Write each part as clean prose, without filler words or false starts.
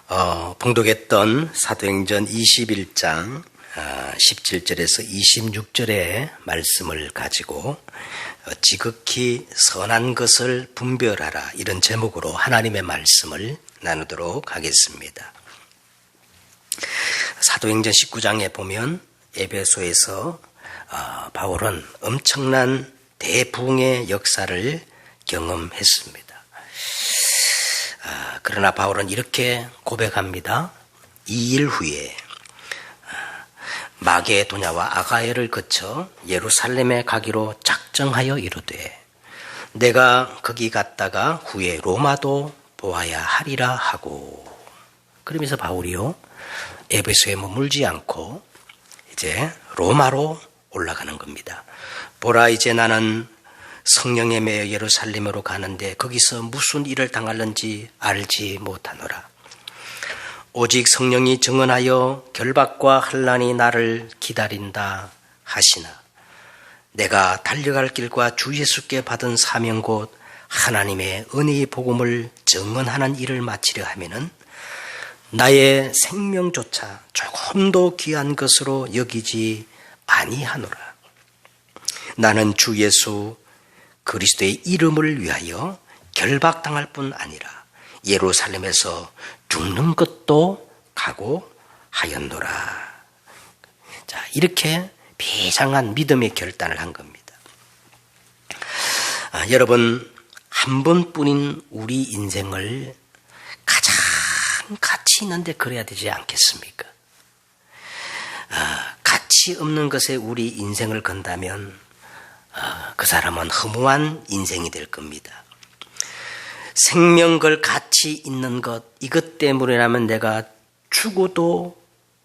봉독했던 사도행전 21장 17절에서 26절의 말씀을 가지고 지극히 선한 것을 분별하라, 이런 제목으로 하나님의 말씀을 나누도록 하겠습니다. 사도행전 19장에 보면 에베소에서 바울은 엄청난 대부흥의 역사를 경험했습니다. 그러나 바울은 이렇게 고백합니다. 이 일 후에 마게도냐와 아가야를 거쳐 예루살렘에 가기로 작정하여 이르되 내가 거기 갔다가 후에 로마도 보아야 하리라 하고, 그러면서 바울이요 에베소에 머물지 않고 이제 로마로 올라가는 겁니다. 보라, 이제 나는 성령에 매여 예루살렘으로 가는데 거기서 무슨 일을 당할는지 알지 못하노라. 오직 성령이 증언하여 결박과 환난이 나를 기다린다 하시나 내가 달려갈 길과 주 예수께 받은 사명 곧 하나님의 은혜의 복음을 증언하는 일을 마치려 하면은 나의 생명조차 조금도 귀한 것으로 여기지 아니하노라. 나는 주 예수 그리스도의 이름을 위하여 결박당할 뿐 아니라 예루살렘에서 죽는 것도 각오하였노라. 자, 이렇게 비장한 믿음의 결단을 한 겁니다. 여러분, 한 번뿐인 우리 인생을 가장 가치 있는데 그래야 되지 않겠습니까? 가치 없는 것에 우리 인생을 건다면 그 사람은 허무한 인생이 될 겁니다. 생명 걸 가치 있는 것, 이것 때문이라면 내가 죽어도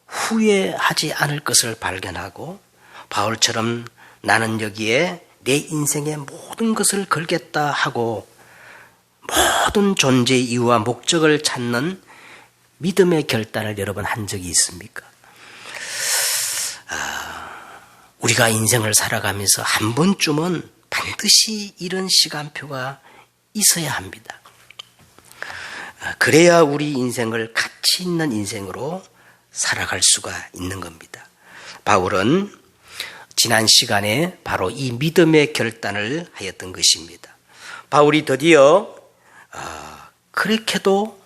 후회하지 않을 것을 발견하고 바울처럼 나는 여기에 내 인생의 모든 것을 걸겠다 하고 모든 존재의 이유와 목적을 찾는 믿음의 결단을 여러분 한 적이 있습니까? 우리가 인생을 살아가면서 한 번쯤은 반드시 이런 시간표가 있어야 합니다. 그래야 우리 인생을 가치 있는 인생으로 살아갈 수가 있는 겁니다. 바울은 지난 시간에 바로 이 믿음의 결단을 하였던 것입니다. 바울이 드디어 그렇게도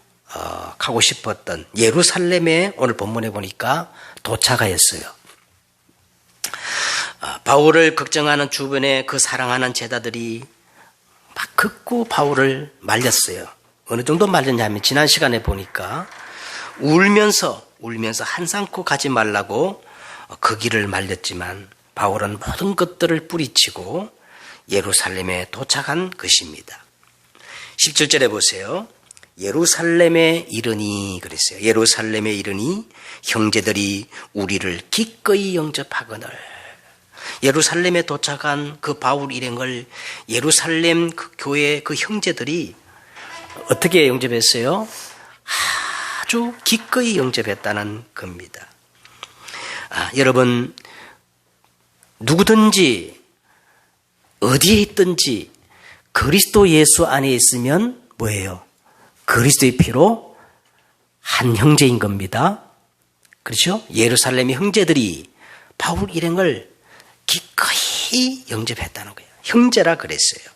가고 싶었던 예루살렘에 오늘 본문에 보니까 도착하였어요. 바울을 걱정하는 주변에 그 사랑하는 제자들이 막 긋고 바울을 말렸어요. 어느 정도 말렸냐면 지난 시간에 보니까 울면서 한상코 가지 말라고 그 길을 말렸지만 바울은 모든 것들을 뿌리치고 예루살렘에 도착한 것입니다. 17절에 보세요. 예루살렘에 이르니 그랬어요. 예루살렘에 이르니 형제들이 우리를 기꺼이 영접하거늘. 예루살렘에 도착한 그 바울 일행을 예루살렘 그 교회 그 형제들이 어떻게 영접했어요? 아주 기꺼이 영접했다는 겁니다. 여러분, 누구든지 어디에 있든지 그리스도 예수 안에 있으면 뭐예요? 그리스도의 피로 한 형제인 겁니다. 그렇죠? 예루살렘의 형제들이 바울 일행을 기꺼이 영접했다는 거예요. 형제라 그랬어요.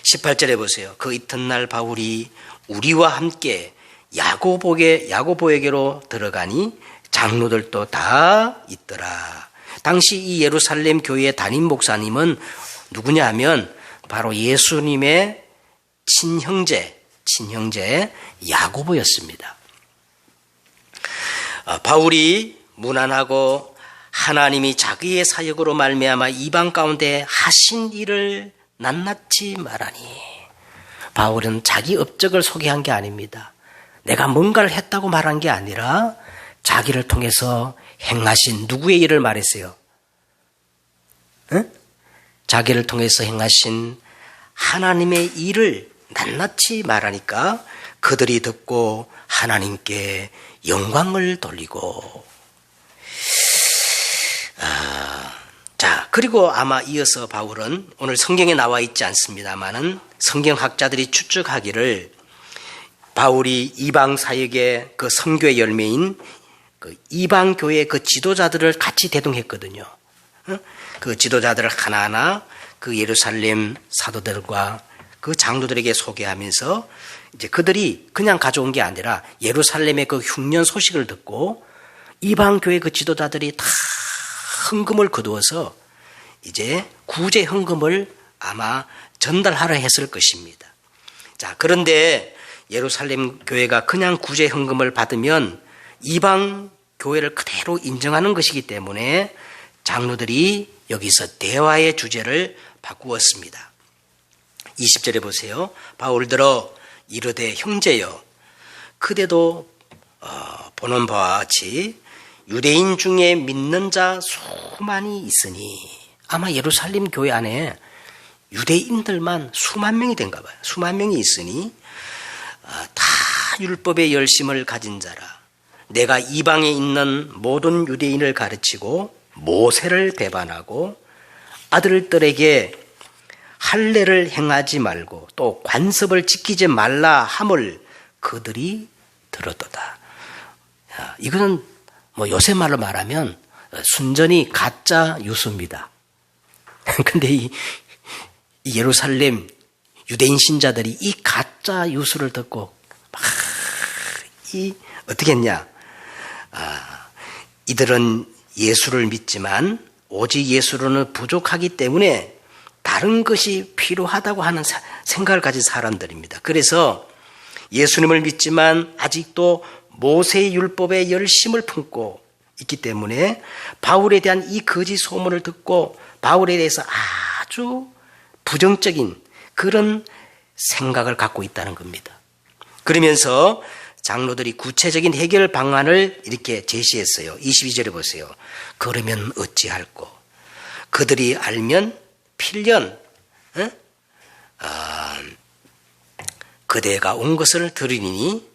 18절에 보세요. 그 이튿날 바울이 우리와 함께 야고보에게로 들어가니 장로들도 다 있더라. 당시 이 예루살렘 교회의 담임 목사님은 누구냐 하면 바로 예수님의 친형제 야고보였습니다. 바울이 무난하고 하나님이 자기의 사역으로 말미암아 이방 가운데 하신 일을 낱낱이 말하니, 바울은 자기 업적을 소개한 게 아닙니다. 내가 뭔가를 했다고 말한 게 아니라 자기를 통해서 행하신 누구의 일을 말했어요? 자기를 통해서 행하신 하나님의 일을 낱낱이 말하니까 그들이 듣고 하나님께 영광을 돌리고, 자, 그리고 아마 이어서 바울은 오늘 성경에 나와 있지 않습니다만은 성경학자들이 추측하기를 바울이 이방 사역의 그 선교의 열매인 그 이방 교회 그 지도자들을 같이 대동했거든요. 그 지도자들을 하나하나 그 예루살렘 사도들과 그 장로들에게 소개하면서 이제 그들이 그냥 가져온 게 아니라 예루살렘의 그 흉년 소식을 듣고 이방 교회 그 지도자들이 다 헌금을 거두어서 이제 구제 헌금을 아마 전달하려 했을 것입니다. 자, 그런데 예루살렘 교회가 그냥 구제 헌금을 받으면 이방 교회를 그대로 인정하는 것이기 때문에 장로들이 여기서 대화의 주제를 바꾸었습니다. 20절에 보세요. 바울들어 이르되 형제여, 그대도 보는 바와 같이 유대인 중에 믿는 자 수많이 있으니, 아마 예루살렘 교회 안에 유대인들만 수만 명이 된가 봐요. 수만 명이 있으니 다 율법의 열심을 가진 자라. 내가 이방에 있는 모든 유대인을 가르치고 모세를 배반하고 아들들에게 할례를 행하지 말고 또 관습을 지키지 말라 함을 그들이 들었도다. 이거는 뭐 요새 말로 말하면 순전히 가짜 유수입니다. 근데 이 예루살렘 유대인 신자들이 이 가짜 유수를 듣고 막 어떻게 했냐? 이들은 예수를 믿지만 오직 예수로는 부족하기 때문에 다른 것이 필요하다고 하는 생각을 가진 사람들입니다. 그래서 예수님을 믿지만 아직도 모세의 율법에 열심을 품고 있기 때문에 바울에 대한 이 거짓 소문을 듣고 바울에 대해서 아주 부정적인 그런 생각을 갖고 있다는 겁니다. 그러면서 장로들이 구체적인 해결 방안을 이렇게 제시했어요. 22절에 보세요. 그러면 어찌할꼬? 그들이 알면 필연 그대가 온 것을 들으니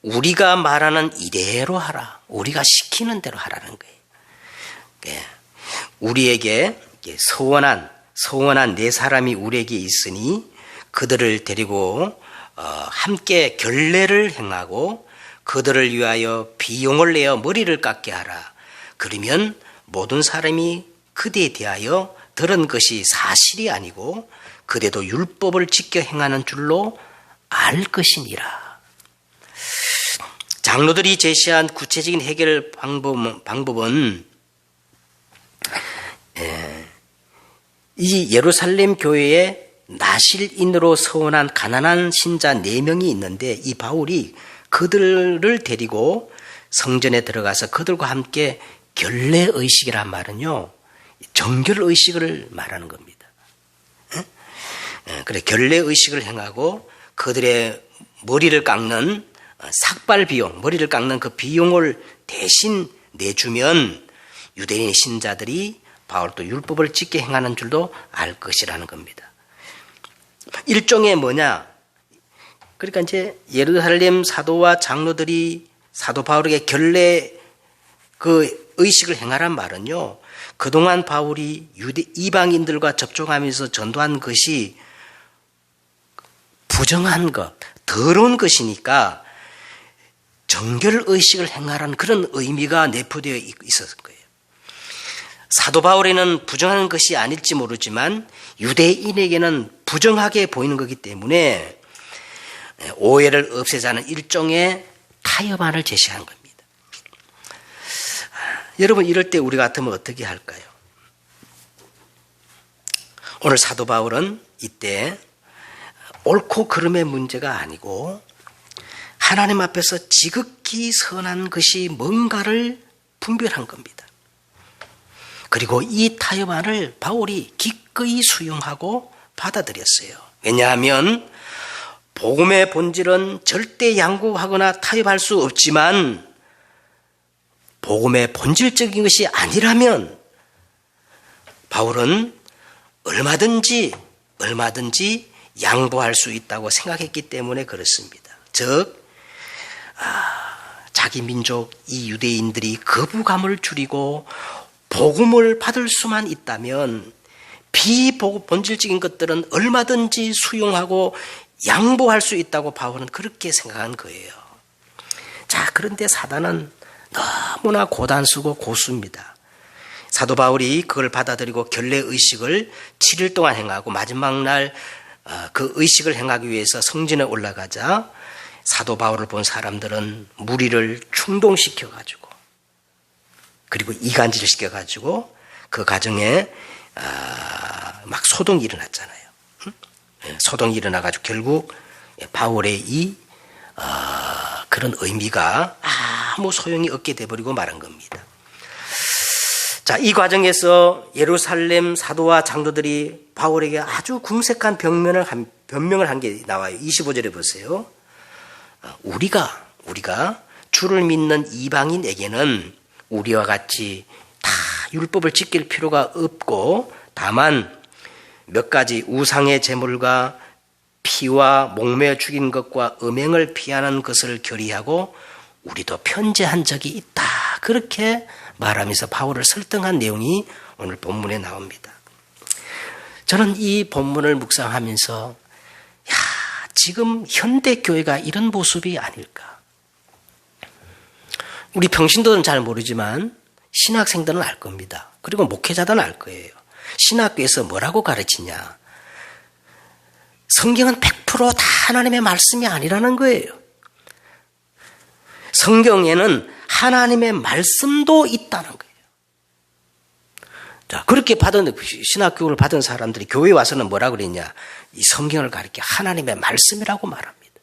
우리가 말하는 이대로 하라. 우리가 시키는 대로 하라는 거예요. 우리에게 서원한 네 사람이 우리에게 있으니 그들을 데리고 함께 결례를 행하고 그들을 위하여 비용을 내어 머리를 깎게 하라. 그러면 모든 사람이 그대에 대하여 들은 것이 사실이 아니고 그대도 율법을 지켜 행하는 줄로 알 것이니라. 장로들이 제시한 구체적인 해결 방법은 이 예루살렘 교회에 나실인으로 서원한 가난한 신자 4명이 있는데 이 바울이 그들을 데리고 성전에 들어가서 그들과 함께 결례의식이란 말은요, 정결의식을 말하는 겁니다. 그래, 결례의식을 행하고 그들의 머리를 깎는 삭발 비용, 머리를 깎는 그 비용을 대신 내주면 유대인 신자들이 바울도 율법을 지켜 행하는 줄도 알 것이라는 겁니다. 일종의 뭐냐? 그러니까 이제 예루살렘 사도와 장로들이 사도 바울에게 결례 그 의식을 행하란 말은요, 그동안 바울이 이방인들과 접촉하면서 전도한 것이 부정한 것, 더러운 것이니까 정결의식을 행하라는 그런 의미가 내포되어 있었을 거예요. 사도 바울에는 부정한 것이 아닐지 모르지만 유대인에게는 부정하게 보이는 거기 때문에 오해를 없애자는 일종의 타협안을 제시한 겁니다. 여러분, 이럴 때 우리 같으면 어떻게 할까요? 오늘 사도 바울은 이때 옳고 그름의 문제가 아니고 하나님 앞에서 지극히 선한 것이 뭔가를 분별한 겁니다. 그리고 이 타협안을 바울이 기꺼이 수용하고 받아들였어요. 왜냐하면 복음의 본질은 절대 양보하거나 타협할 수 없지만 복음의 본질적인 것이 아니라면 바울은 얼마든지 양보할 수 있다고 생각했기 때문에 그렇습니다. 즉 자기 민족 이 유대인들이 거부감을 줄이고 복음을 받을 수만 있다면 비본질적인 것들은 얼마든지 수용하고 양보할 수 있다고 바울은 그렇게 생각한 거예요. 자, 그런데 사단은 너무나 고단수고 고수입니다. 사도 바울이 그걸 받아들이고 결례의식을 7일 동안 행하고 마지막 날 그 의식을 행하기 위해서 성전에 올라가자 사도 바울을 본 사람들은 무리를 충동시켜가지고 그리고 이간질을 시켜가지고 그 가정에 막 소동이 일어났잖아요. 소동이 일어나가지고 결국 바울의 이 그런 의미가 아무 소용이 없게 돼버리고 말한 겁니다. 자, 이 과정에서 예루살렘 사도와 장로들이 바울에게 아주 궁색한 변명을 한 게 나와요. 25절에 보세요. 우리가 주를 믿는 이방인에게는 우리와 같이 다 율법을 지킬 필요가 없고 다만 몇 가지 우상의 제물과 피와 목매어 죽인 것과 음행을 피하는 것을 결의하고 우리도 편제한 적이 있다. 그렇게 말하면서 바울을 설득한 내용이 오늘 본문에 나옵니다. 저는 이 본문을 묵상하면서 지금 현대교회가 이런 모습이 아닐까. 우리 평신도는 잘 모르지만 신학생들은 알 겁니다. 그리고 목회자들은 알 거예요. 신학교에서 뭐라고 가르치냐. 성경은 100% 다 하나님의 말씀이 아니라는 거예요. 성경에는 하나님의 말씀도 있다는 거예요. 자, 그렇게 신학교육을 받은 사람들이 교회에 와서는 뭐라 그랬냐. 이 성경을 가리켜 하나님의 말씀이라고 말합니다.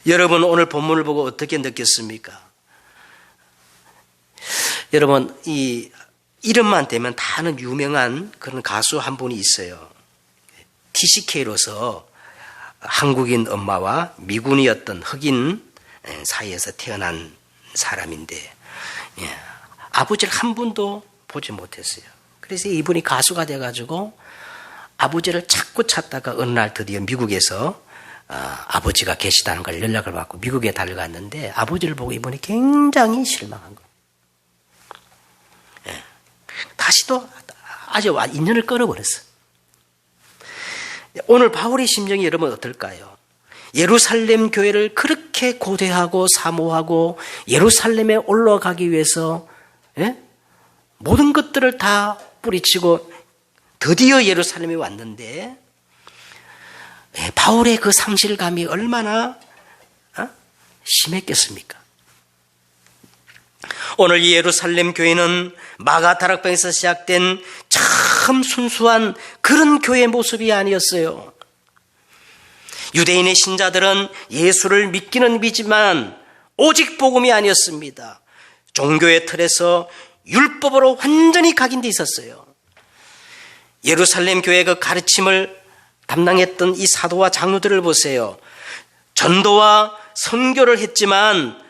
여러분 오늘 본문을 보고 어떻게 느꼈습니까? 여러분 이 이름만 대면 다 아는 유명한 그런 가수 한 분이 있어요. TCK로서 한국인 엄마와 미군이었던 흑인 사이에서 태어난 사람인데 아버지를 한 번도 보지 못했어요. 그래서 이분이 가수가 돼가지고 아버지를 자꾸 찾다가 어느 날 드디어 미국에서 아버지가 계시다는 걸 연락을 받고 미국에 달려갔는데 아버지를 보고 이분이 굉장히 실망한 거예요. 다시 또 아주 인연을 끊어버렸어요. 오늘 바울의 심정이 여러분 어떨까요? 예루살렘 교회를 그렇게 고대하고 사모하고 예루살렘에 올라가기 위해서 모든 것들을 다 뿌리치고 드디어 예루살렘에 왔는데 바울의 그 상실감이 얼마나 심했겠습니까? 오늘 이 예루살렘 교회는 마가 다락방에서 시작된 참 순수한 그런 교회의 모습이 아니었어요. 유대인의 신자들은 예수를 믿기는 믿지만 오직 복음이 아니었습니다. 종교의 틀에서 율법으로 완전히 각인되어 있었어요. 예루살렘 교회의 그 가르침을 담당했던 이 사도와 장로들을 보세요. 전도와 선교를 했지만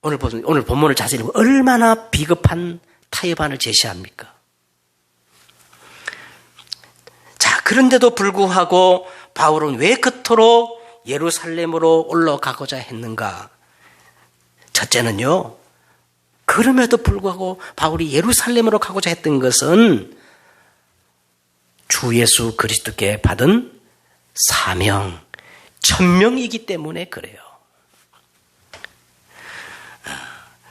오늘 본문을 자세히 보면 얼마나 비겁한 타협안을 제시합니까? 자, 그런데도 불구하고 바울은 왜 그토록 예루살렘으로 올라가고자 했는가? 첫째는요, 그럼에도 불구하고 바울이 예루살렘으로 가고자 했던 것은 주 예수 그리스도께 받은 사명, 천명이기 때문에 그래요.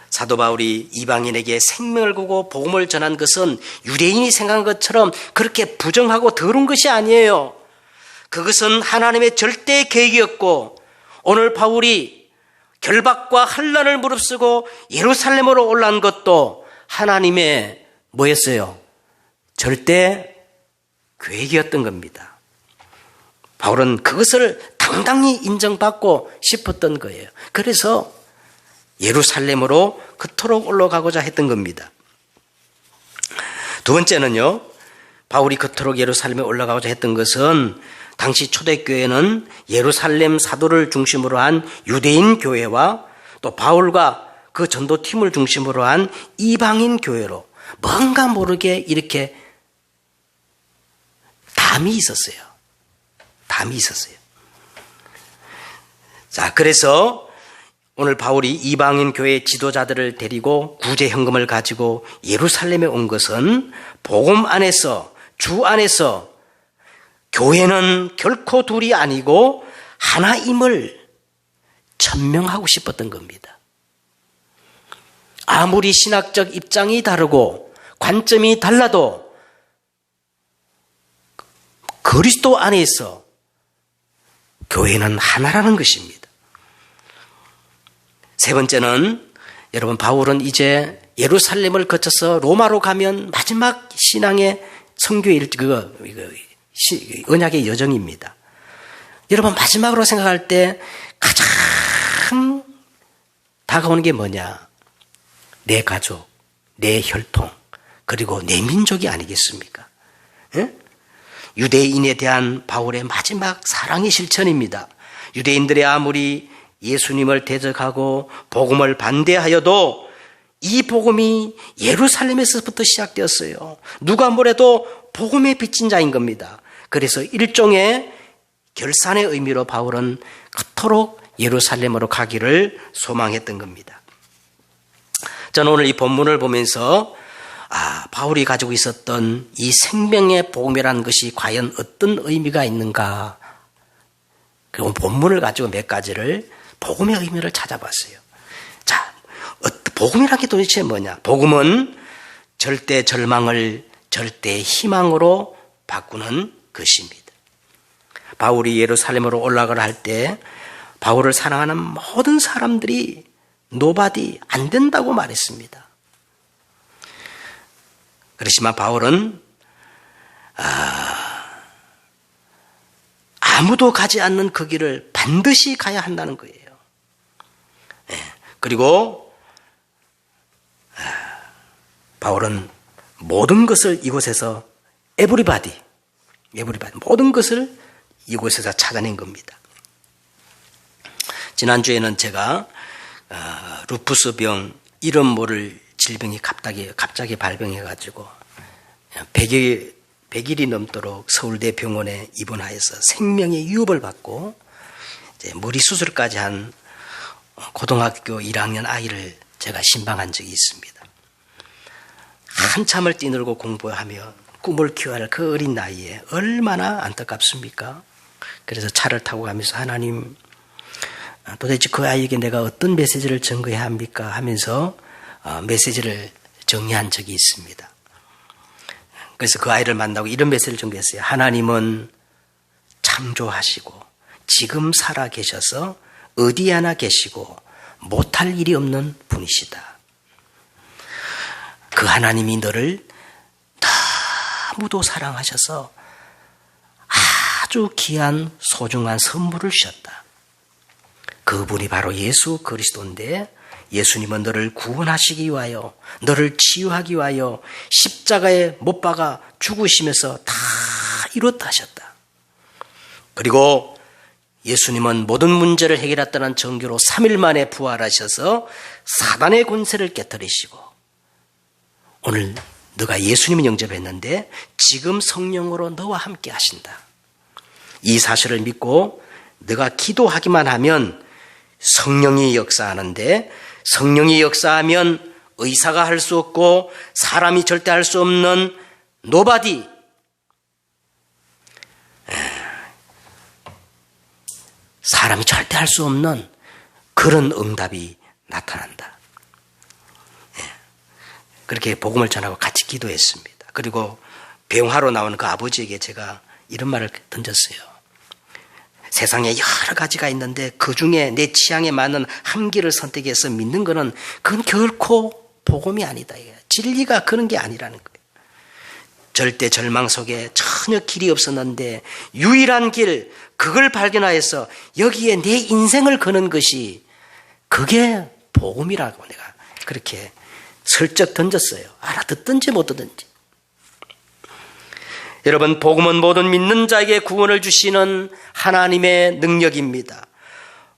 사도 바울이 이방인에게 생명을 거고 복음을 전한 것은 유대인이 생각한 것처럼 그렇게 부정하고 더러운 것이 아니에요. 그것은 하나님의 절대 계획이었고 오늘 바울이 결박과 환난을 무릅쓰고 예루살렘으로 올라온 것도 하나님의 뭐였어요? 절대 계획이었던 겁니다. 바울은 그것을 당당히 인정받고 싶었던 거예요. 그래서 예루살렘으로 그토록 올라가고자 했던 겁니다. 두 번째는요, 바울이 그토록 예루살렘에 올라가고자 했던 것은 당시 초대교회는 예루살렘 사도를 중심으로 한 유대인 교회와 또 바울과 그 전도팀을 중심으로 한 이방인 교회로 뭔가 모르게 이렇게 담이 있었어요. 자, 그래서 오늘 바울이 이방인 교회 지도자들을 데리고 구제 현금을 가지고 예루살렘에 온 것은 복음 안에서 주 안에서 교회는 결코 둘이 아니고 하나임을 천명하고 싶었던 겁니다. 아무리 신학적 입장이 다르고 관점이 달라도 그리스도 안에서 교회는 하나라는 것입니다. 세 번째는 여러분, 바울은 이제 예루살렘을 거쳐서 로마로 가면 마지막 신앙의 선교의 언약의 여정입니다. 여러분, 마지막으로 생각할 때 가장 다가오는 게 뭐냐? 내 가족, 내 혈통, 그리고 내 민족이 아니겠습니까? 예? 유대인에 대한 바울의 마지막 사랑의 실천입니다. 유대인들이 아무리 예수님을 대적하고 복음을 반대하여도 이 복음이 예루살렘에서부터 시작되었어요. 누가 뭐래도 복음에 빚진 자인 겁니다. 그래서 일종의 결산의 의미로 바울은 그토록 예루살렘으로 가기를 소망했던 겁니다. 저는 오늘 이 본문을 보면서 바울이 가지고 있었던 이 생명의 복음이라는 것이 과연 어떤 의미가 있는가, 그 본문을 가지고 몇 가지를 복음의 의미를 찾아봤어요. 자, 복음이라는 게 도대체 뭐냐? 복음은 절대 절망을 절대 희망으로 바꾸는 것입니다. 바울이 예루살렘으로 올라가라 할 때 바울을 사랑하는 모든 사람들이 노바디 안 된다고 말했습니다. 그렇지만 바울은 아무도 가지 않는 그 길을 반드시 가야 한다는 거예요. 그리고 바울은 모든 것을 이곳에서 everybody 모든 것을 이곳에서 찾아낸 겁니다. 지난주에는 제가 루푸스병, 이름 모를 질병이 갑자기 발병해가지고 100일이 넘도록 서울대 병원에 입원하여서 생명의 위협을 받고 이제 머리 수술까지 한 고등학교 1학년 아이를 제가 신방한 적이 있습니다. 한참을 뛰놀고 공부하며 꿈을 키워야 할 그 어린 나이에 얼마나 안타깝습니까? 그래서 차를 타고 가면서 하나님, 도대체 그 아이에게 내가 어떤 메시지를 전거해야 합니까? 하면서 메시지를 정리한 적이 있습니다. 그래서 그 아이를 만나고 이런 메시지를 전거했어요. 하나님은 창조하시고 지금 살아 계셔서 어디 하나 계시고 못할 일이 없는 분이시다. 그 하나님이 너를 너무도 사랑하셔서 아주 귀한 소중한 선물을 주셨다. 그분이 바로 예수 그리스도인데, 예수님은 너를 구원하시기 위하여, 너를 치유하기 위하여 십자가에 못 박아 죽으시면서 다 이뤘다 하셨다. 그리고 예수님은 모든 문제를 해결했다는 정교로 3일 만에 부활하셔서 사단의 권세를 깨뜨리시고, 오늘 너가 예수님을 영접했는데 지금 성령으로 너와 함께 하신다. 이 사실을 믿고 너가 기도하기만 하면 성령이 역사하는데, 성령이 역사하면 의사가 할 수 없고 사람이 절대 할 수 없는 노바디, 사람이 절대 할 수 없는 그런 응답이 나타난다. 그렇게 복음을 전하고 같이 기도했습니다. 그리고 병화로 나오는 그 아버지에게 제가 이런 말을 던졌어요. 세상에 여러 가지가 있는데 그 중에 내 취향에 맞는 한 길을 선택해서 믿는 거는 그건 결코 복음이 아니다. 진리가 그런 게 아니라는 거예요. 절대 절망 속에 전혀 길이 없었는데 유일한 길, 그걸 발견하여서 여기에 내 인생을 거는 것이, 그게 복음이라고 내가 그렇게 슬쩍 던졌어요. 알아듣든지 못 듣든지. 여러분, 복음은 모든 믿는 자에게 구원을 주시는 하나님의 능력입니다.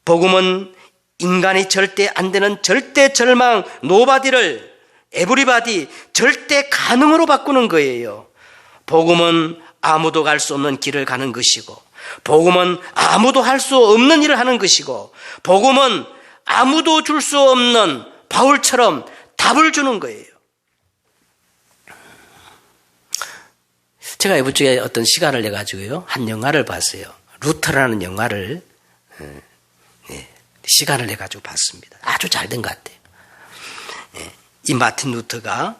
복음은 인간이 절대 안 되는 절대 절망, 노바디를 에브리바디, 절대 가능으로 바꾸는 거예요. 복음은 아무도 갈 수 없는 길을 가는 것이고, 복음은 아무도 할 수 없는 일을 하는 것이고, 복음은 아무도 줄 수 없는 바울처럼 답을 주는 거예요. 제가 이번 주에 어떤 시간을 내가지고요, 한 영화를 봤어요. 루터라는 영화를, 시간을 내가지고 봤습니다. 아주 잘 된 것 같아요. 이 마틴 루터가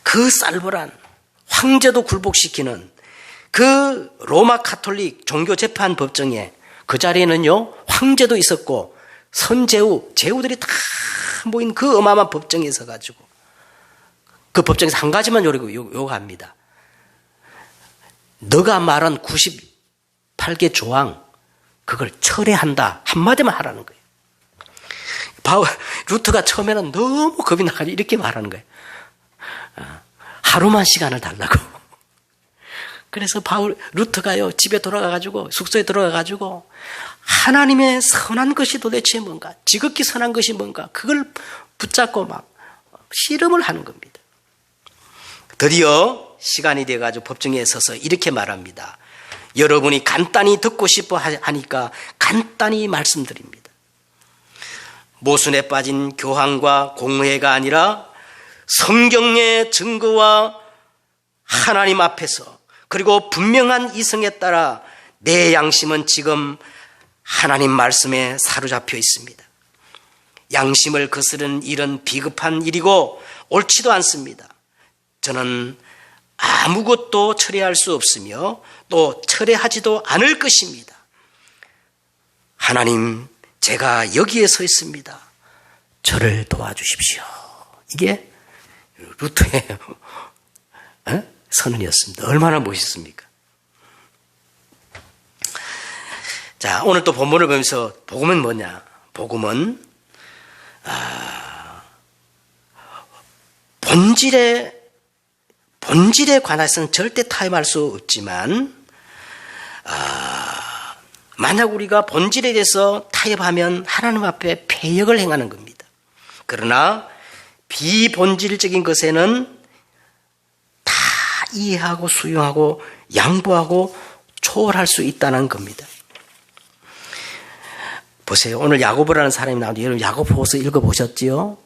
그 쌀벌한 황제도 굴복시키는 그 로마 카톨릭 종교재판 법정에 그 자리에는요, 황제도 있었고 선제우, 제후들이 다 모인 그 어마어마한 법정에 서가지고 그 법정에서 한 가지만 요구합니다. 너가 말한 98개 조항 그걸 철회한다. 한마디만 하라는 거예요. 루터가 처음에는 너무 겁이 나가지고 이렇게 말하는 거예요. 하루만 시간을 달라고. 그래서 루터가요, 집에 돌아가가지고, 숙소에 들어가가지고, 하나님의 선한 것이 도대체 뭔가, 지극히 선한 것이 뭔가, 그걸 붙잡고 막 실험을 하는 겁니다. 드디어 시간이 돼가지고 법정에 서서 이렇게 말합니다. 여러분이 간단히 듣고 싶어 하니까 간단히 말씀드립니다. 모순에 빠진 교황과 공회가 아니라 성경의 증거와 하나님 앞에서 그리고 분명한 이성에 따라 내 양심은 지금 하나님 말씀에 사로잡혀 있습니다. 양심을 거스르는 일은 비급한 일이고 옳지도 않습니다. 저는 아무것도 철회할 수 없으며 또 철회하지도 않을 것입니다. 하나님, 제가 여기에 서 있습니다. 저를 도와주십시오. 이게 루터의 선언이었습니다. 얼마나 멋있습니까? 자, 오늘 또 본문을 보면서 복음은 뭐냐? 복음은 본질에 관해서는 절대 타협할 수 없지만 만약 우리가 본질에 대해서 타협하면 하나님 앞에 패역을 행하는 겁니다. 그러나 비본질적인 것에는 다 이해하고 수용하고 양보하고 초월할 수 있다는 겁니다. 보세요. 오늘 야고보라는 사람이 나오는데 여러분 야고보서 읽어보셨지요?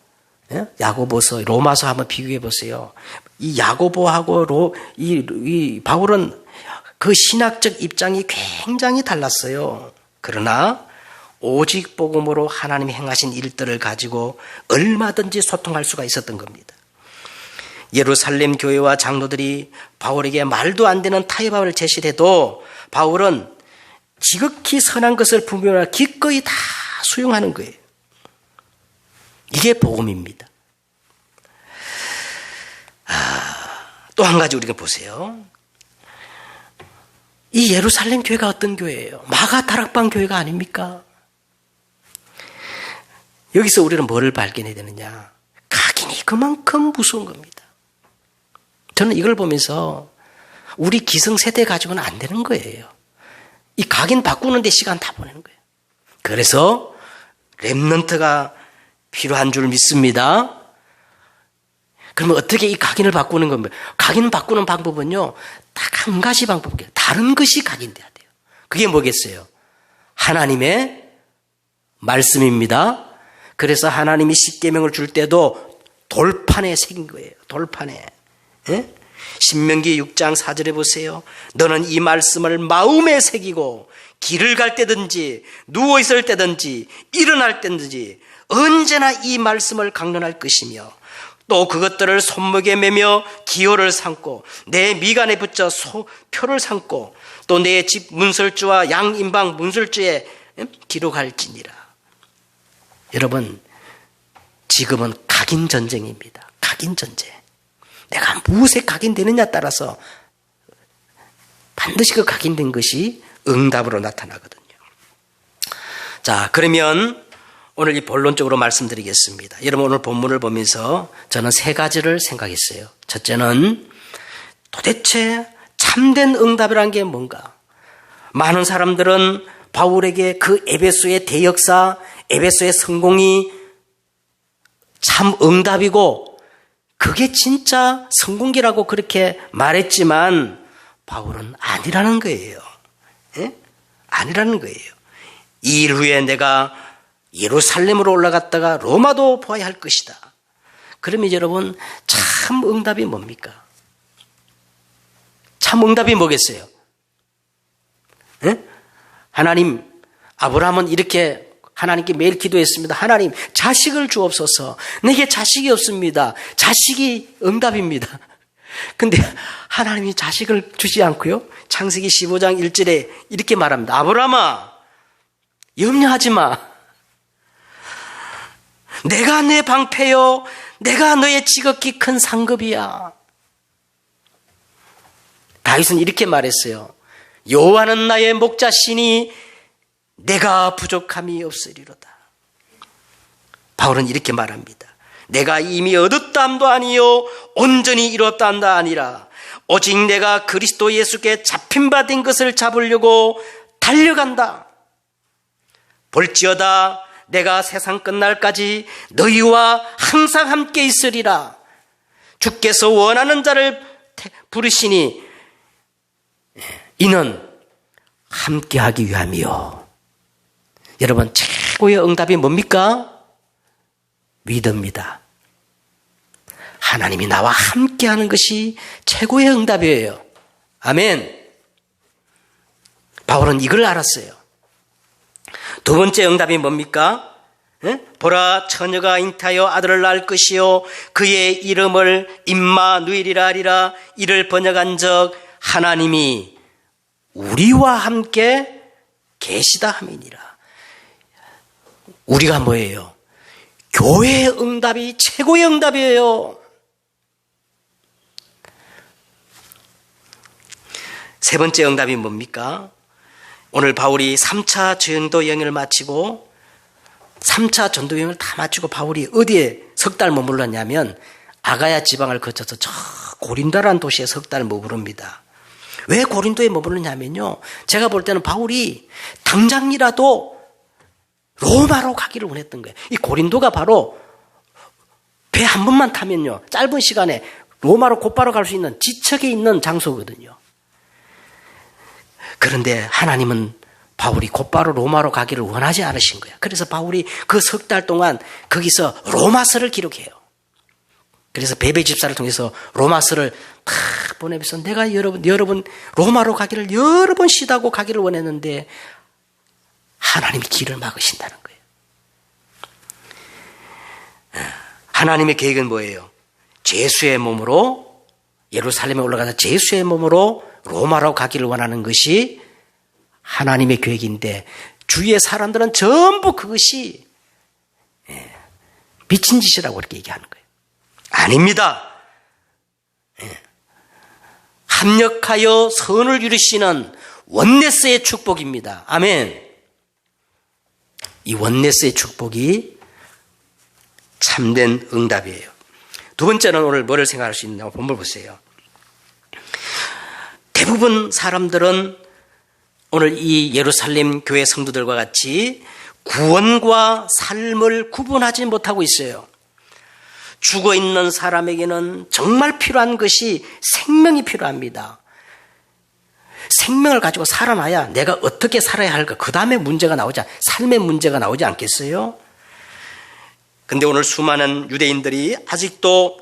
예? 야고보서, 로마서 한번 비교해 보세요. 이 야고보하고 이 바울은 그 신학적 입장이 굉장히 달랐어요. 그러나 오직 복음으로 하나님이 행하신 일들을 가지고 얼마든지 소통할 수가 있었던 겁니다. 예루살렘 교회와 장로들이 바울에게 말도 안 되는 타협을 제시해도 바울은 지극히 선한 것을 분별하고 기꺼이 다 수용하는 거예요. 이게 복음입니다. 또 한 가지 우리가 보세요. 이 예루살렘 교회가 어떤 교회예요? 마가 다락방 교회가 아닙니까? 여기서 우리는 뭐를 발견해야 되느냐? 각인이 그만큼 무서운 겁니다. 저는 이걸 보면서 우리 기성세대 가지고는 안 되는 거예요. 이 각인 바꾸는 데 시간 다 보내는 거예요. 그래서 렘넌트가 필요한 줄 믿습니다. 그러면 어떻게 이 각인을 바꾸는 겁니까? 각인 바꾸는 방법은요, 딱 한 가지 방법이에요. 다른 것이 각인돼야 돼요. 그게 뭐겠어요? 하나님의 말씀입니다. 그래서 하나님이 십계명을 줄 때도 돌판에 새긴 거예요. 돌판에. 예? 신명기 6장 4절에 보세요. 너는 이 말씀을 마음에 새기고 길을 갈 때든지 누워있을 때든지 일어날 때든지 언제나 이 말씀을 강론할 것이며 또 그것들을 손목에 매며 기호를 삼고 내 미간에 붙여 표를 삼고 또 내 집 문설주와 양인방 문설주에 기록할지니라. 여러분, 지금은 각인전쟁입니다. 각인전쟁. 내가 무엇에 각인되느냐에 따라서 반드시 그 각인된 것이 응답으로 나타나거든요. 자, 그러면 오늘 이 본론적으로 말씀드리겠습니다. 여러분, 오늘 본문을 보면서 저는 세 가지를 생각했어요. 첫째는 도대체 참된 응답이란 게 뭔가? 많은 사람들은 바울에게 그 에베소의 대역사, 에베소의 성공이 참 응답이고 그게 진짜 성공기라고 그렇게 말했지만 바울은 아니라는 거예요. 예? 아니라는 거예요. 이 일 후에 내가 예루살렘으로 올라갔다가 로마도 보아야 할 것이다. 그러면 여러분, 참 응답이 뭡니까? 참 응답이 뭐겠어요? 예? 하나님, 아브라함은 이렇게 하나님께 매일 기도했습니다. 하나님, 자식을 주옵소서. 내게 자식이 없습니다. 자식이 응답입니다. 근데 하나님이 자식을 주지 않고요. 창세기 15장 1절에 이렇게 말합니다. 아브라함아, 염려하지 마. 내가 내 방패요. 내가 너의 지극히 큰 상급이야. 다윗은 이렇게 말했어요. 여호와는 나의 목자시니 내가 부족함이 없으리로다. 바울은 이렇게 말합니다. 내가 이미 얻었다함도 아니요 온전히 이뤘다함도 아니라 오직 내가 그리스도 예수께 잡힌 바 된 것을 잡으려고 달려간다. 볼지어다 내가 세상 끝날까지 너희와 항상 함께 있으리라. 주께서 원하는 자를 부르시니 이는 함께하기 위함이요. 여러분, 최고의 응답이 뭡니까? 믿음입니다. 하나님이 나와 함께하는 것이 최고의 응답이에요. 아멘. 바울은 이걸 알았어요. 두 번째 응답이 뭡니까? 보라, 처녀가 잉태하여 아들을 낳을 것이요 그의 이름을 임마누엘이라 하리라. 이를 번역한 적 하나님이 우리와 함께 계시다 함이니라. 우리가 뭐예요? 교회의 응답이 최고의 응답이에요. 세 번째 응답이 뭡니까? 오늘 바울이 3차 전도 여행을 마치고 3차 전도 여행을 다 마치고 바울이 어디에 석 달 머물렀냐면 아가야 지방을 거쳐서 저 고린도라는 도시에 석 달 머무릅니다. 왜 고린도에 머물렀냐면요, 제가 볼 때는 바울이 당장이라도 로마로 가기를 원했던 거예요. 이 고린도가 바로 배 한 번만 타면요, 짧은 시간에 로마로 곧바로 갈 수 있는 지척에 있는 장소거든요. 그런데 하나님은 바울이 곧바로 로마로 가기를 원하지 않으신 거예요. 그래서 바울이 그 석 달 동안 거기서 로마서를 기록해요. 그래서 베베 집사를 통해서 로마서를 다 보내면서 내가 여러분 로마로 가기를 여러 번 시도하고 가기를 원했는데 하나님이 길을 막으신다는 거예요. 하나님의 계획은 뭐예요? 제수의 몸으로 예루살렘에 올라가서 제수의 몸으로 로마로 가기를 원하는 것이 하나님의 계획인데 주위의 사람들은 전부 그것이 미친 짓이라고 그렇게 얘기하는 거예요. 아닙니다. 합력하여 선을 이루시는 원네스의 축복입니다. 아멘. 이 원네스의 축복이 참된 응답이에요. 두 번째는 오늘 뭐를 생각할 수 있냐고 본문 보세요. 대부분 사람들은 오늘 이 예루살렘 교회 성도들과 같이 구원과 삶을 구분하지 못하고 있어요. 죽어있는 사람에게는 정말 필요한 것이 생명이 필요합니다. 생명을 가지고 살아나야 내가 어떻게 살아야 할까? 그 다음에 문제가 나오지, 삶의 문제가 나오지 않겠어요? 근데 오늘 수많은 유대인들이 아직도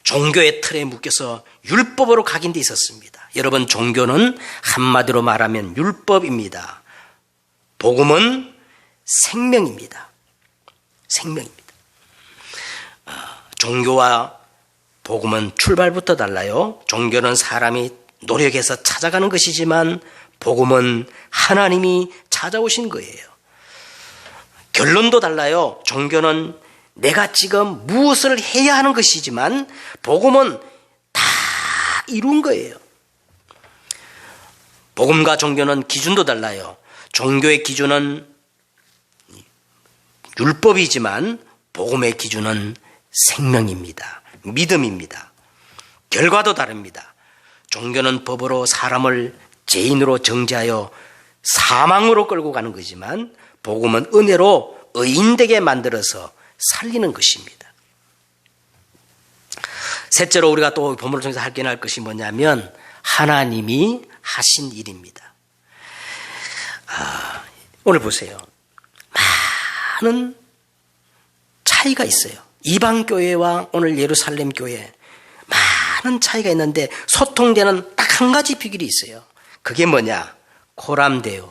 종교의 틀에 묶여서 율법으로 각인되어 있었습니다. 여러분, 종교는 한마디로 말하면 율법입니다. 복음은 생명입니다. 생명입니다. 종교와 복음은 출발부터 달라요. 종교는 사람이 노력해서 찾아가는 것이지만 복음은 하나님이 찾아오신 거예요. 결론도 달라요. 종교는 내가 지금 무엇을 해야 하는 것이지만 복음은 다 이룬 거예요. 복음과 종교는 기준도 달라요. 종교의 기준은 율법이지만 복음의 기준은 생명입니다. 믿음입니다. 결과도 다릅니다. 종교는 법으로 사람을 죄인으로 정죄하여 사망으로 끌고 가는 거지만 복음은 은혜로 의인되게 만들어서 살리는 것입니다. 셋째로 우리가 또 본문을 통해서 발견할 것이 뭐냐면 하나님이 하신 일입니다. 오늘 보세요. 많은 차이가 있어요. 이방교회와 오늘 예루살렘 교회 많은 차이가 있는데 소통되는 딱 한 가지 비결이 있어요. 그게 뭐냐? 코람데오.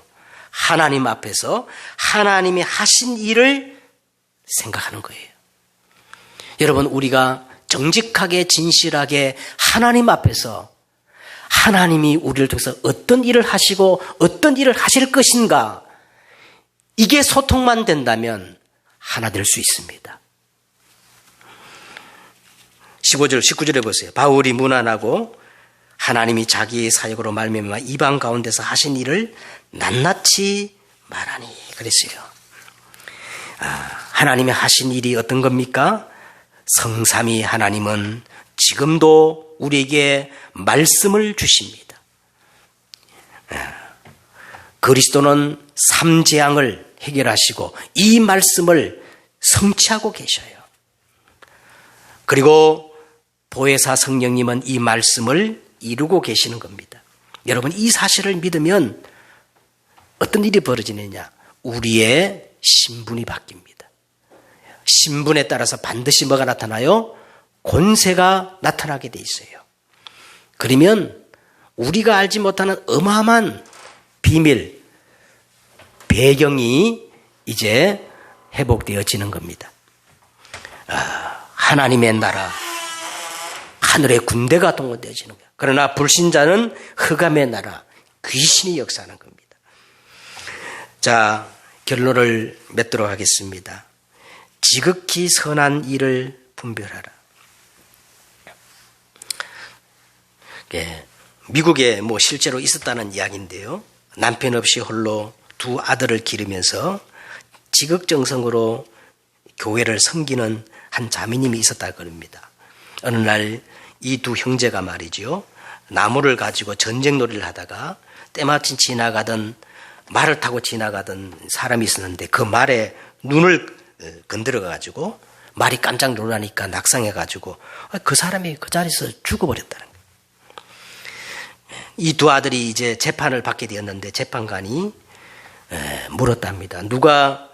하나님 앞에서 하나님이 하신 일을 생각하는 거예요. 여러분, 우리가 정직하게 진실하게 하나님 앞에서 하나님이 우리를 통해서 어떤 일을 하시고 어떤 일을 하실 것인가, 이게 소통만 된다면 하나 될 수 있습니다. 15절, 19절에 보세요. 바울이 문안하고 하나님이 자기의 사역으로 말미암아 이방 가운데서 하신 일을 낱낱이 말하니 그랬어요. 하나님이 하신 일이 어떤 겁니까? 성삼위 하나님은 지금도 우리에게 말씀을 주십니다. 그리스도는 삼재앙을 해결하시고 이 말씀을 성취하고 계셔요. 그리고 보혜사 성령님은 이 말씀을 이루고 계시는 겁니다. 여러분, 이 사실을 믿으면 어떤 일이 벌어지느냐? 우리의 신분이 바뀝니다. 신분에 따라서 반드시 뭐가 나타나요? 권세가 나타나게 돼 있어요. 그러면 우리가 알지 못하는 어마어마한 비밀, 배경이 이제 회복되어지는 겁니다. 하나님의 나라, 하늘의 군대가 동원되어지는 거예요. 그러나 불신자는 흑암의 나라, 귀신이 역사하는 겁니다. 자, 결론을 맺도록 하겠습니다. 지극히 선한 일을 분별하라. 미국에 실제로 있었다는 이야기인데요. 남편 없이 홀로 두 아들을 기르면서 지극정성으로 교회를 섬기는 한 자매님이 있었다고 합니다. 어느 날 이 두 형제가 말이죠, 나무를 가지고 전쟁놀이를 하다가 때마침 지나가던, 말을 타고 지나가던 사람이 있었는데 그 말에 눈을 건드려가지고 말이 깜짝 놀라니까 낙상해가지고 그 사람이 그 자리에서 죽어버렸다는 거예요. 이 두 아들이 이제 재판을 받게 되었는데 재판관이 물었답니다. 누가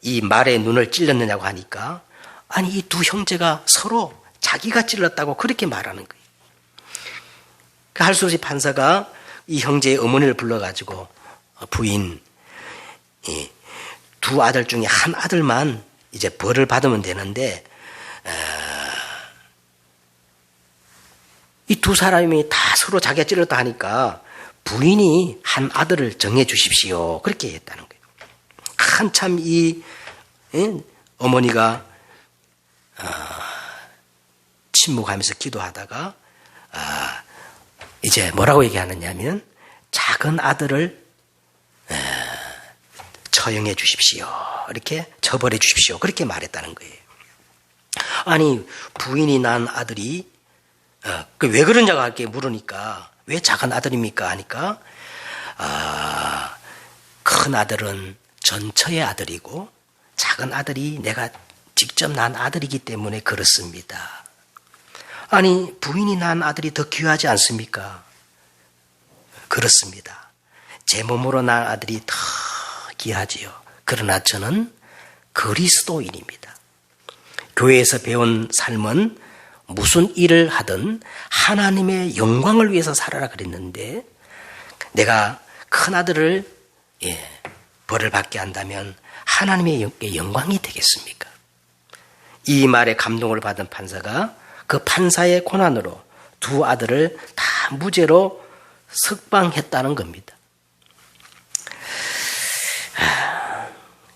이 말에 눈을 찔렀느냐고 하니까, 아니, 이 두 형제가 서로 자기가 찔렀다고 그렇게 말하는 거예요. 할 수 없이 판사가 이 형제의 어머니를 불러가지고, 부인, 두 아들 중에 한 아들만 이제 벌을 받으면 되는데, 이 두 사람이 다 서로 자기가 찔렀다 하니까 부인이 한 아들을 정해 주십시오, 그렇게 했다는 거예요. 한참 이 어머니가 침묵하면서 기도하다가 이제 뭐라고 얘기하느냐면, 작은 아들을 처형해 주십시오, 이렇게 처벌해 주십시오, 그렇게 말했다는 거예요. 아니, 부인이 낳은 아들이 왜 그러냐고 할게 물으니까, 왜 작은 아들입니까 하니까, 큰 아들은 전처의 아들이고 작은 아들이 내가 직접 낳은 아들이기 때문에 그렇습니다. 아니, 부인이 낳은 아들이 더 귀하지 않습니까? 그렇습니다. 제 몸으로 낳은 아들이 더 귀하지요. 그러나 저는 그리스도인입니다. 교회에서 배운 삶은 무슨 일을 하든 하나님의 영광을 위해서 살아라 그랬는데, 내가 큰 아들을 벌을 받게 한다면 하나님의 영광이 되겠습니까? 이 말에 감동을 받은 판사가 그 판사의 고난으로 두 아들을 다 무죄로 석방했다는 겁니다.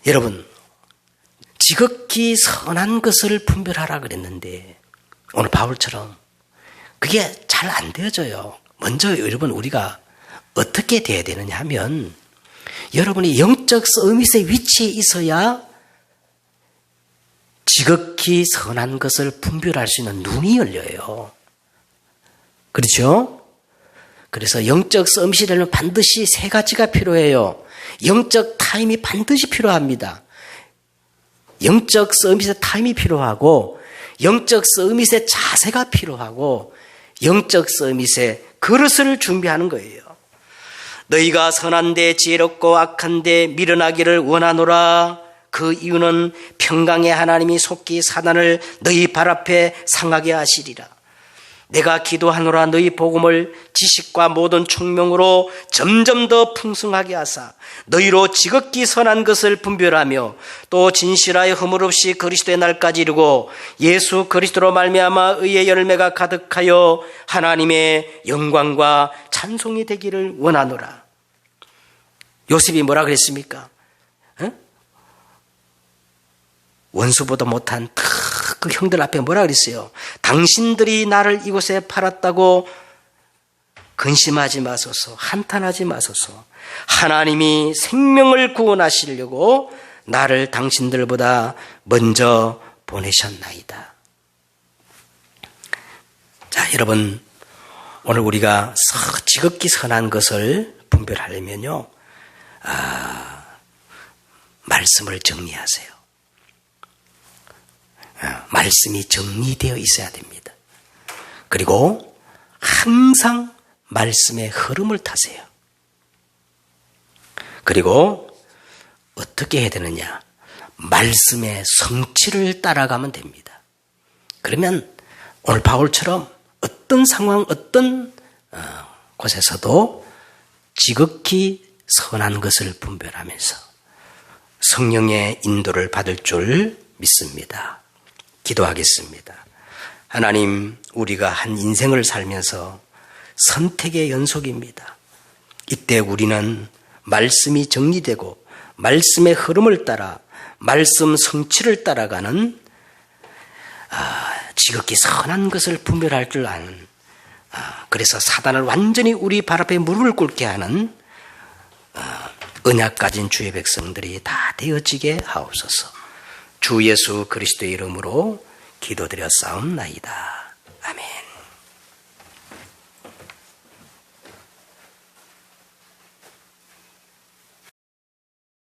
여러분, 지극히 선한 것을 분별하라 그랬는데 오늘 바울처럼 그게 잘 안 되어져요. 먼저 여러분, 우리가 어떻게 돼야 되느냐 하면, 여러분이 영적 서밋의 위치에 있어야 지극히 선한 것을 분별할 수 있는 눈이 열려요. 그렇죠? 그래서 영적 서밋이 되려면 반드시 세 가지가 필요해요. 영적 타임이 반드시 필요합니다. 영적 서밋의 타임이 필요하고, 영적 서밋의 자세가 필요하고, 영적 서밋의 그릇을 준비하는 거예요. 너희가 선한데 지혜롭고 악한데 미련하기를 원하노라. 그 이유는 평강의 하나님이 속히 사단을 너희 발 앞에 상하게 하시리라. 내가 기도하노라 너희 복음을 지식과 모든 총명으로 점점 더 풍성하게 하사 너희로 지극히 선한 것을 분별하며 또 진실하여 허물 없이 그리스도의 날까지 이르고 예수 그리스도로 말미암아 의의 열매가 가득하여 하나님의 영광과 찬송이 되기를 원하노라. 요셉이 뭐라 그랬습니까? 원수보다 못한 그 형들 앞에 뭐라 그랬어요? 당신들이 나를 이곳에 팔았다고 근심하지 마소서, 한탄하지 마소서. 하나님이 생명을 구원하시려고 나를 당신들보다 먼저 보내셨나이다. 자, 여러분, 오늘 우리가 지극히 선한 것을 분별하려면요, 말씀을 정리하세요. 말씀이 정리되어 있어야 됩니다. 그리고 항상 말씀의 흐름을 타세요. 그리고 어떻게 해야 되느냐? 말씀의 성취를 따라가면 됩니다. 그러면 오늘 바울처럼 어떤 상황, 어떤 곳에서도 지극히 선한 것을 분별하면서 성령의 인도를 받을 줄 믿습니다. 기도하겠습니다. 하나님, 우리가 한 인생을 살면서 선택의 연속입니다. 이때 우리는 말씀이 정리되고 말씀의 흐름을 따라 말씀 성취를 따라가는 지극히 선한 것을 분별할 줄 아는, 그래서 사단을 완전히 우리 발 앞에 무릎을 꿇게 하는 언약 가진 주의 백성들이 다 되어지게 하옵소서. 주 예수 그리스도의 이름으로 기도드렸사옵나이다.